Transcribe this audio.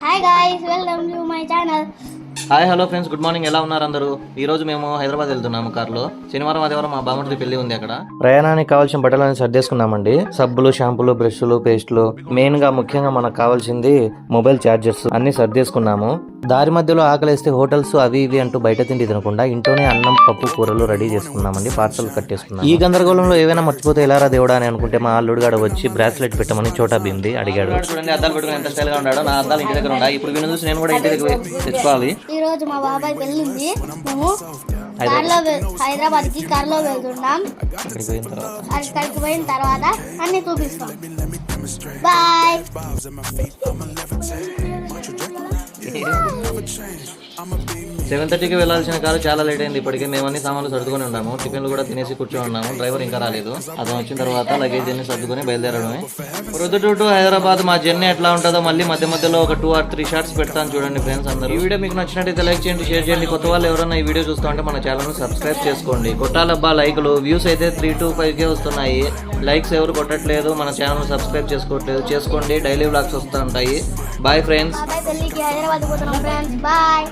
Hi guys, welcome to my channel. Hi hello friends, good morning. ఎలా ఉన్నారు అందరూ? ఈ రోజు మేము హైదరాబాద్ వెళ్తున్నాము కార్లో. శనివారం ఆదివారం మా బామ్మర్ది పెళ్లి ఉంది అక్కడ. ప్రయాణానికి కావాల్సిన బట్టలని సర్దేసుకున్నామండి. సబ్బులు, షాంపులు, బ్రష్లు, పేస్టులు, మెయిన్ గా ముఖ్యంగా మనకు కావాల్సింది మొబైల్ ఛార్జర్స్ అన్ని సర్దేసుకున్నాము. దారి మధ్యలో ఆకలేస్తే హోటల్స్ అవి ఇవి అంటూ బయట తిండి తినకుండా ఇంట్లోనే అన్నం, పప్పు, కూరలు రెడీ చేసుకున్నామండి. పార్సల్ కట్టేసుకున్నాం. ఈ గందరగోళంలో ఏవైనా మర్చిపోతే ఎలారా దేవుడా అని అనుకుంటే మా అల్లుడుగాడు వచ్చి బ్రాస్లెట్ పెట్టమని చోటా భీమ్ది అడిగాడు. చూడండి, అద్దాలు పెట్టుకుని ఎంత స్టైల్ గా ఉన్నాడో. నా అద్దాలు ఇంటి దగ్గర ఉన్నాయి. ఇప్పుడు వీళ్ళు చూసి నేను కూడా ఇంటి దగ్గర తెచ్చుకోవాలి. ఈ రోజు మా బాబాయ్ వెళ్ళింది. మేము హైదరాబాద్ కి కార్లో వెళ్తున్నాం. అక్కడికి పోయిన తర్వాత అన్ని చూపిస్తాం. బాయ్. 7:30కి వెళ్ళాల్సిన కారు చాలా లేట్ అయింది. ఇప్పటికే మేము అన్ని సామాన్లు సర్దుకొని ఉన్నాము. టిఫిన్లు కూడా తినేసి కూర్చొని ఉన్నాము. డ్రైవర్ ఇంకా రాలేదు. అతను వచ్చిన తర్వాత లగేజ్ అన్ని సర్దుకొని బయలుదేరడమే. ప్రొద్దుటూ టు హైదరాబాద్ మా జర్నీ ఎట్లా ఉంటుందో మళ్ళీ మధ్యలో ఒక 2 or 3 షార్ట్స్ పెడతాను చూడండి ఫ్రెండ్స్ అందరూ. ఈ వీడియో మీకు నచ్చినట్టయితే లైక్ చేయండి, షేర్ చేయండి. కొత్త వాళ్ళు ఎవరైనా ఈ వీడియో చూస్తూ ఉంటే మన ఛానల్ సబ్స్క్రైబ్ చేసుకోండి. కొట్టాలబ్బా లైక్లు. వ్యూస్ అయితే 3 to 5K వస్తున్నాయి. లైక్స్ ఎవరు కొట్టట్లేదు, మన ఛానల్ సబ్స్క్రైబ్ చేసుకోవట్లేదు. చేసుకోండి, డైలీ వ్లాగ్స్ వస్తూ ఉంటాయి. Bye friends. హైదరాబాద్ పోతున్నాం ఫ్రెండ్స్. బాయ్.